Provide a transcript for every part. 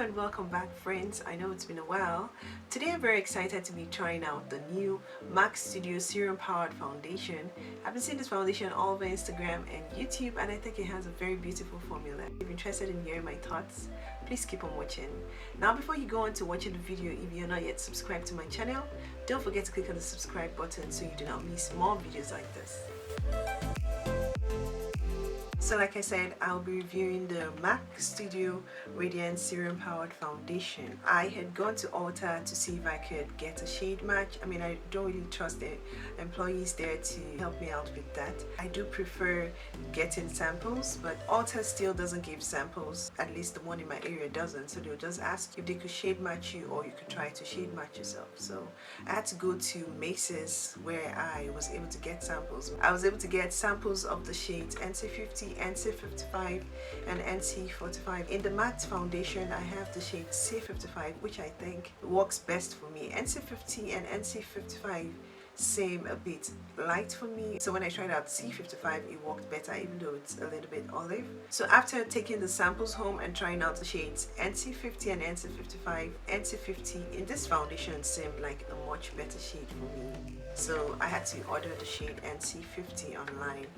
and welcome back, friends. I know it's been a while. Today I'm very excited to be trying out the new MAC Studio Serum Powered Foundation. I've been seeing this foundation all over Instagram and YouTube, and I think it has a very beautiful formula. If you're interested in hearing my thoughts, please keep on watching. Now, before you go on to watching the video, if you're not yet subscribed to my channel, don't forget to click on the subscribe button so you do not miss more videos like this. So like I said, I'll be reviewing the MAC Studio Radiance Serum Powered Foundation. I had gone to Ulta to see if I could get a shade match. I mean, I don't really trust the employees there to help me out with that. I do prefer getting samples, but Ulta still doesn't give samples. At least the one in my area doesn't. So they'll just ask if they could shade match you, or you could try to shade match yourself. So I had to go to Macy's where I was able to get samples. I was able to get samples of the shades NC50, NC55 and NC45. In the matte foundation, I have the shade C55, which I think works best for me. NC50 and NC55 seem a bit light for me, so when I tried out C55, it worked better, even though it's a little bit olive. So after taking the samples home and trying out the shades NC50 and NC55, NC50 in this foundation seemed like a much better shade for me, so I had to order the shade NC50 online.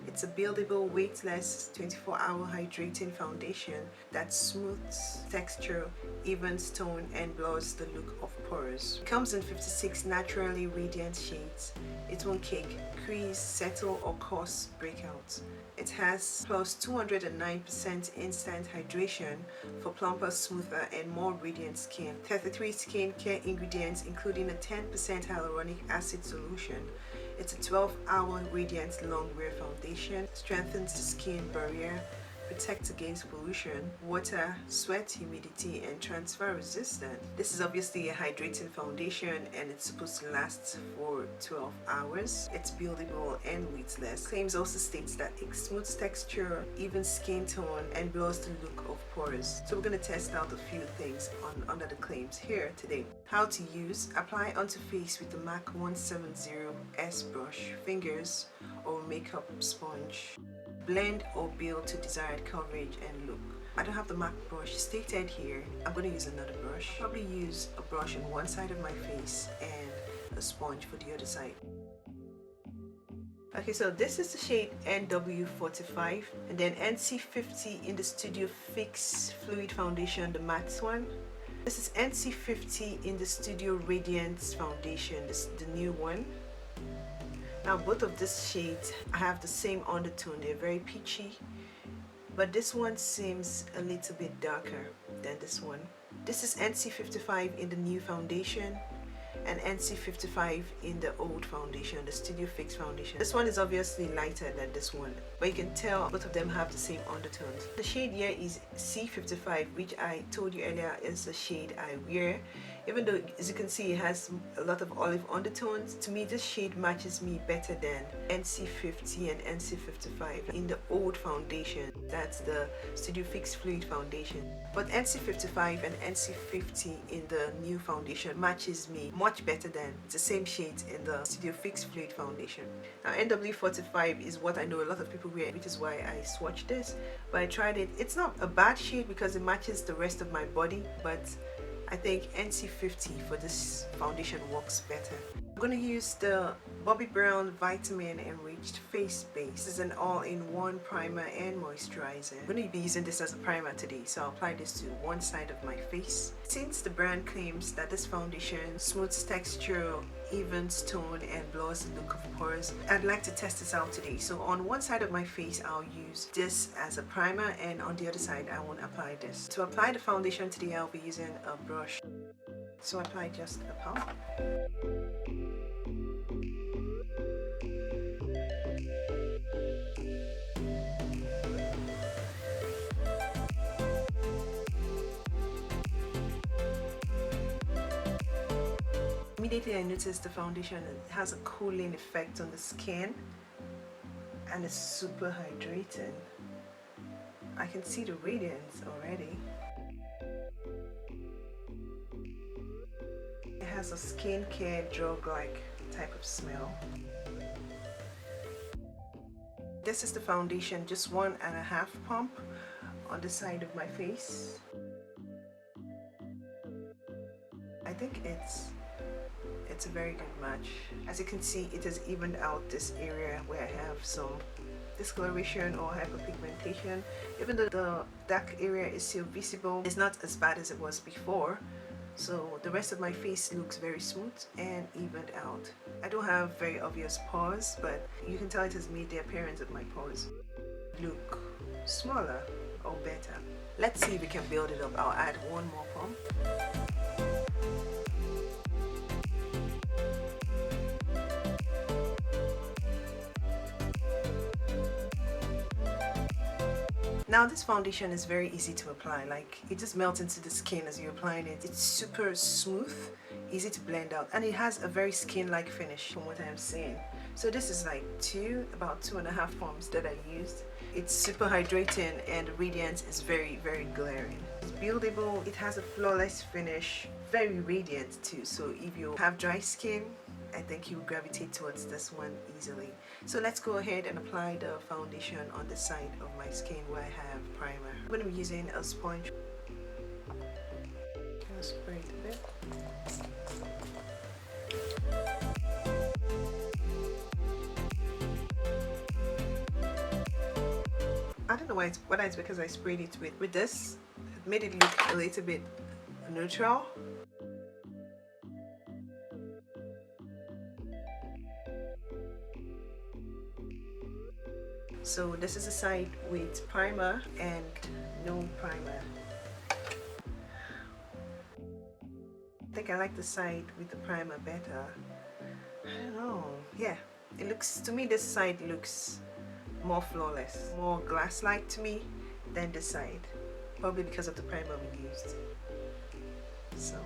It's a buildable, weightless, 24-hour hydrating foundation that smooths texture, evens tone, and blurs the look of pores. It comes in 56 naturally radiant shades. It won't cake, crease, settle, or cause breakouts. It has plus 209% instant hydration for plumper, smoother, and more radiant skin. 33 skincare ingredients, including a 10% hyaluronic acid solution. It's a 12-hour radiant longwear foundation, strengthens the skin barrier, protects against pollution, water, sweat, humidity, and transfer resistant. This is obviously a hydrating foundation, and it's supposed to last for 12 hours. It's buildable and weightless. Claims also states that it smooths texture, evens skin tone, and blurs the look of pores. So we're going to test out a few things under the claims here today. How to use: apply onto face with the MAC 170S brush, fingers, or makeup sponge. Blend or build to desired coverage and look. I don't have the MAC brush stated here. I'm going to use another brush. Probably use a brush on one side of my face and a sponge for the other side. Okay, so this is the shade NW45, and then NC50 in the Studio Fix Fluid Foundation, the matte one. This is NC50 in the Studio Radiance Foundation, this is the new one. Now both of these shades have the same undertone, they're very peachy, but this one seems a little bit darker than this one. This is NC55 in the new foundation and NC55 in the old foundation, the Studio Fix foundation. This one is obviously lighter than this one, but you can tell both of them have the same undertones. The shade here is C55, which I told you earlier is the shade I wear. Even though, as you can see, it has a lot of olive undertones, to me this shade matches me better than NC50 and NC55 in the old foundation. That's the Studio Fix Fluid Foundation. But NC55 and NC50 in the new foundation matches me much better than the same shades in the Studio Fix Fluid Foundation. Now NW45 is what I know a lot of people wear, which is why I swatched this. But I tried it. It's not a bad shade because it matches the rest of my body, but I think NC50 for this foundation works better. I'm going to use the Bobbi Brown Vitamin Enriched Face Base. This is an all-in-one primer and moisturizer. I'm going to be using this as a primer today, so I'll apply this to one side of my face. Since the brand claims that this foundation smooths texture, evens tone, and blurs the look of pores, I'd like to test this out today. So on one side of my face, I'll use this as a primer, and on the other side, I won't apply this. To apply the foundation today, I'll be using a brush. So apply just a pump. Immediately I noticed the foundation has a cooling effect on the skin and it's super hydrating. I can see the radiance already. It has a skincare drug-like type of smell. This is the foundation, just 1.5 pump. on the side of my face. I think it's a very good match. As you can see, it has evened out this area where I have some discoloration or hyperpigmentation. Even though the dark area is still visible, it's not as bad as it was before. So the rest of my face looks very smooth and evened out. I don't have very obvious pores, but you can tell it has made the appearance of my pores look smaller or better. Let's see if we can build it up. I'll add one more pump. Now this foundation is very easy to apply, like it just melts into the skin as you're applying it. It's super smooth, easy to blend out, and it has a very skin-like finish from what I'm seeing. So this is like about 2.5 pumps that I used. It's super hydrating and the radiance is very glaring. It's buildable, it has a flawless finish, very radiant too. So if you have dry skin, I think you will gravitate towards this one easily. So let's go ahead and apply the foundation on the side of my skin where I have primer. I'm going to be using a sponge. I'll spray it a bit. I don't know whether it's because I sprayed it with this. It made it look a little bit neutral. So this is a side with primer and no primer. I think I like the side with the primer better. I don't know. Yeah, it looks, to me this side looks more flawless, more glass-like to me than this side. Probably because of the primer we used. So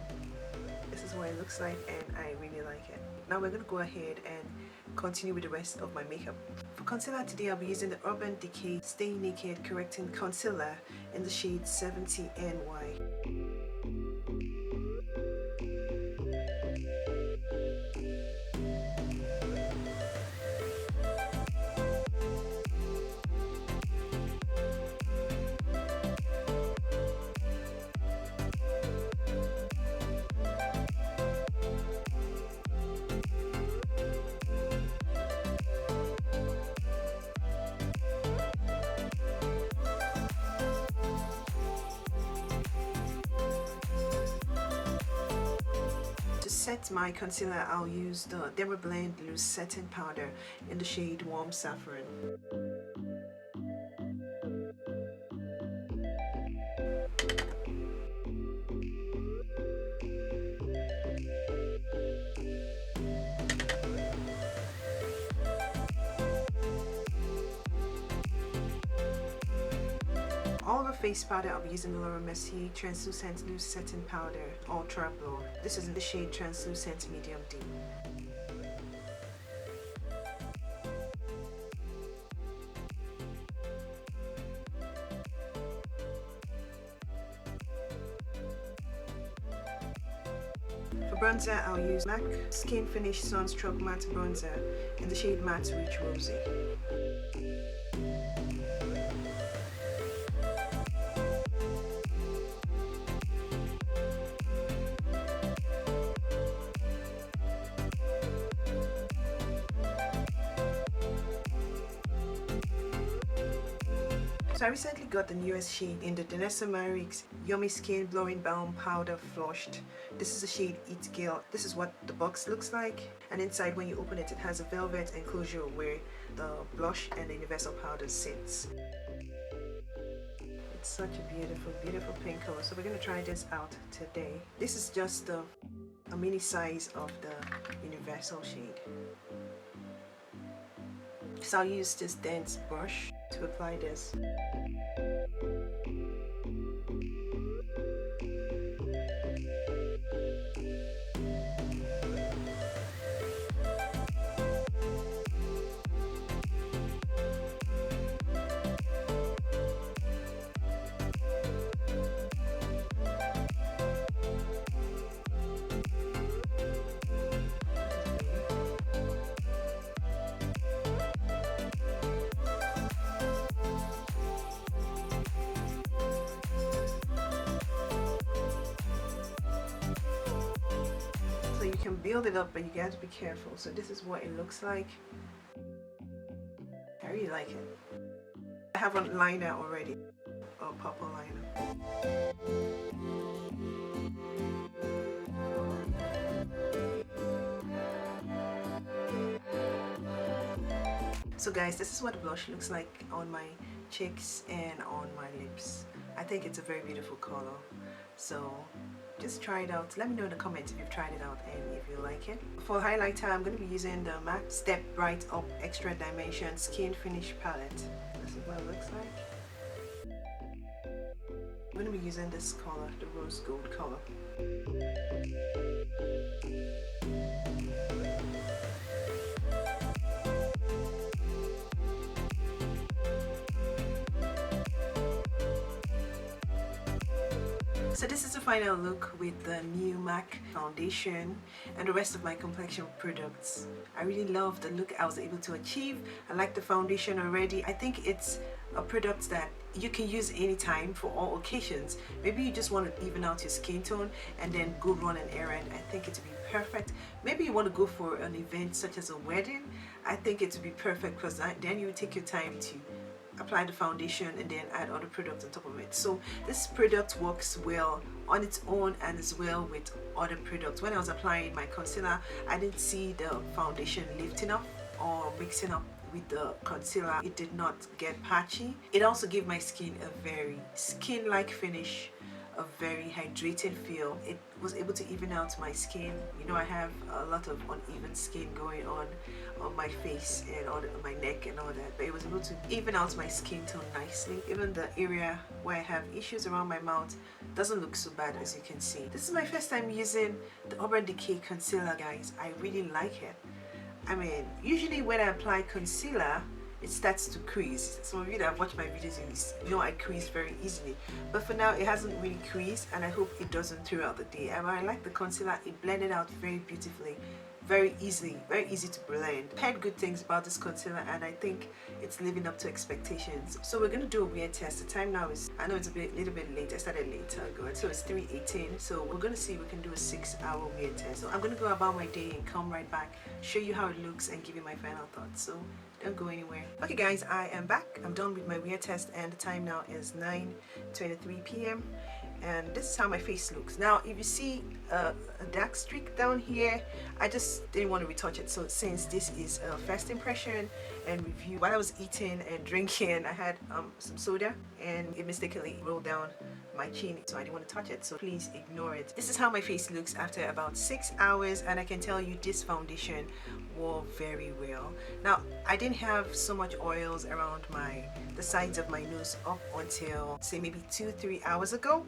this is what it looks like and I really like it. Now we're going to go ahead and continue with the rest of my makeup. For concealer today, I'll be using the Urban Decay Stay Naked Correcting Concealer in the shade 70NY. To set my concealer, I'll use the Dermablend Loose Setting Powder in the shade Warm Saffron. All over face powder, I'll be using the Mercier Translucent Loose Setting Powder Ultra Blur. This is in the shade Translucent Medium Deep. For bronzer, I'll use MAC Skinfinish Sunstruck Matte Bronzer in the shade Matte Rich Rosy. So I recently got the newest shade in the Danessa Myricks Yummy Skin Blowing Balm Powder Flushed. This is the shade Eat Girl. This is what the box looks like, and inside when you open it, it has a velvet enclosure where the blush and the universal powder sits. It's such a beautiful pink color. So we're going to try this out today. This is just a mini size of the universal shade. So I'll use this dense brush to apply this. build it up, but you got to be careful. So this is what it looks like. I really like it. I have a liner already, a purple liner. So guys, this is what the blush looks like on my cheeks and on my lips. I think it's a very beautiful color. So just try it out. Let me know in the comments if you've tried it out and if you like it. For highlighter, I'm going to be using the MAC Step Bright Up Extra Dimension Skinfinish palette. This is what it looks like. I'm going to be using this color, the rose gold color. So this is the final look with the new MAC foundation and the rest of my complexion products. I really love the look I was able to achieve. I like the foundation already. I think it's a product that you can use anytime for all occasions. Maybe you just want to even out your skin tone and then go run an errand. I think it would be perfect. Maybe you want to go for an event such as a wedding. I think it would be perfect because then you take your time to apply the foundation and then add other products on top of it. So this product works well on its own and as well with other products. When I was applying my concealer, I didn't see the foundation lifting up or mixing up with the concealer. It did not get patchy. It also gave my skin a very skin-like finish, a very hydrated feel. It was able to even out my skin. You know, I have a lot of uneven skin going on my face and on my neck and all that, but it was able to even out my skin tone nicely. Even the area where I have issues around my mouth doesn't look so bad, as you can see. This is my first time using the Urban Decay concealer, guys. I really like it. I mean, usually when I apply concealer, it starts to crease. Some of you that have watched my videos, you know I crease very easily, but for now it hasn't really creased, and I hope it doesn't throughout the day. And I like the concealer. It blended out very beautifully, very easy to blend. I heard good things about this concealer and I think it's living up to expectations. So we're gonna do a wear test. The time now is, I know it's a little bit late. I started later ago, so it's 3:18. So we're gonna see if we can do a 6-hour wear test. So I'm gonna go about my day and come right back, show you how it looks and give you my final thoughts. So don't go anywhere. Okay guys, I am back. I'm done with my wear test and the time now is 9:23 p.m. and this is how my face looks. Now if you see a dark streak down here, I just didn't want to retouch it. So since this is a first impression and review, while I was eating and drinking, I had some soda and it mistakenly rolled down my chin, so I didn't want to touch it, so please ignore it. This is how my face looks after about 6 hours, and I can tell you this foundation wore very well. Now I didn't have so much oils around the sides of my nose up until say maybe 2-3 hours ago.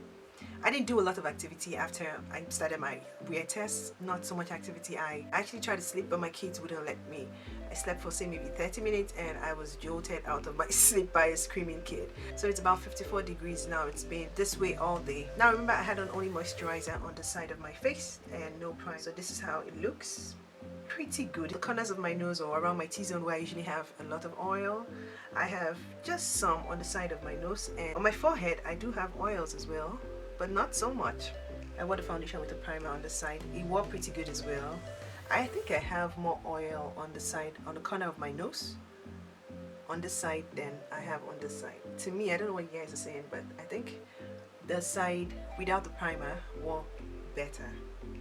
I didn't do a lot of activity after I started my wear test. Not so much activity. I actually tried to sleep, but my kids wouldn't let me. I slept for say maybe 30 minutes and I was jolted out of my sleep by a screaming kid. So it's about 54 degrees now. It's been this way all day. Now remember, I had on only moisturizer on the side of my face and no primer. So this is how it looks. Pretty good. The corners of my nose or around my T-zone where I usually have a lot of oil, I have just some on the side of my nose, and on my forehead I do have oils as well, but not so much. I wore the foundation with a primer on the side. It wore pretty good as well. I think I have more oil on the side, on the corner of my nose, on this side than I have on this side. To me, I don't know what you guys are saying, but I think the side without the primer wore better.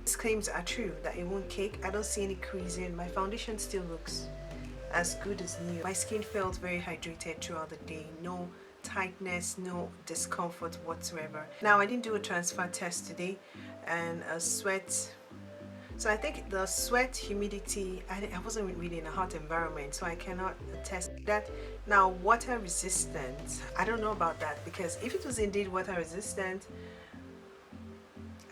These claims are true that it won't cake. I don't see any creasing. My foundation still looks as good as new. My skin felt very hydrated throughout the day. No tightness, no discomfort whatsoever. Now I didn't do a transfer test today, and a sweat. So I think the sweat, humidity, I wasn't really in a hot environment, so I cannot attest that. Now water resistant, I don't know about that, because if it was indeed water resistant,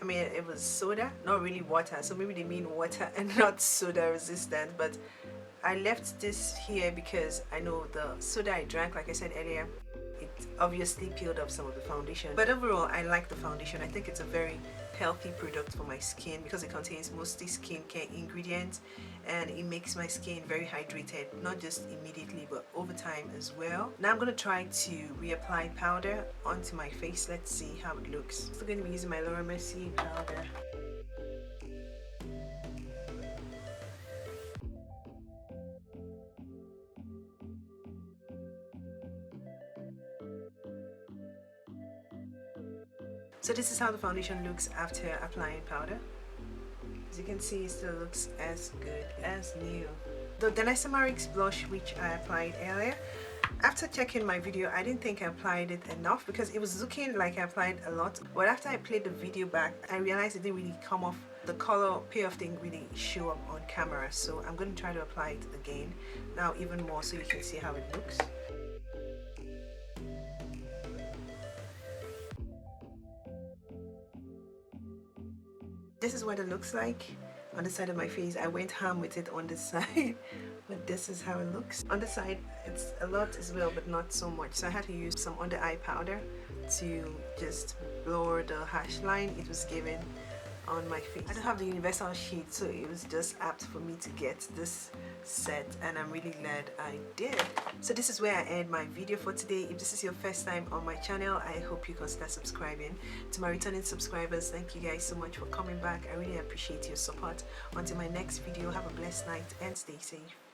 I mean it was soda, not really water, so maybe they mean water and not soda resistant. But I left this here because I know the soda I drank, like I said earlier, it obviously peeled off some of the foundation. But overall, I like the foundation. I think it's a very healthy product for my skin because it contains mostly skincare ingredients and it makes my skin very hydrated, not just immediately but over time as well. Now I'm going to try to reapply powder onto my face. Let's see how it looks. I'm still going to be using my Mercier powder. So this is how the foundation looks after applying powder. As you can see, it still looks as good as new. The Danessa Myricks blush, which I applied earlier, after checking my video, I didn't think I applied it enough because it was looking like I applied a lot. But after I played the video back, I realized it didn't really come off. The color payoff didn't really show up on camera. So I'm going to try to apply it again now, even more, so you can see how it looks. This is what it looks like on the side of my face. I went ham with it on this side, but this is how it looks. On the side, it's a lot as well, but not so much. So I had to use some under eye powder to just blur the hash line it was given on my face. I don't have the universal sheet, so it was just apt for me to get this set, and I'm really glad I did. So this is where I end my video for today. If this is your first time on my channel, I hope you consider subscribing. To my returning subscribers, thank you guys so much for coming back. I really appreciate your support. Until my next video, have a blessed night and stay safe.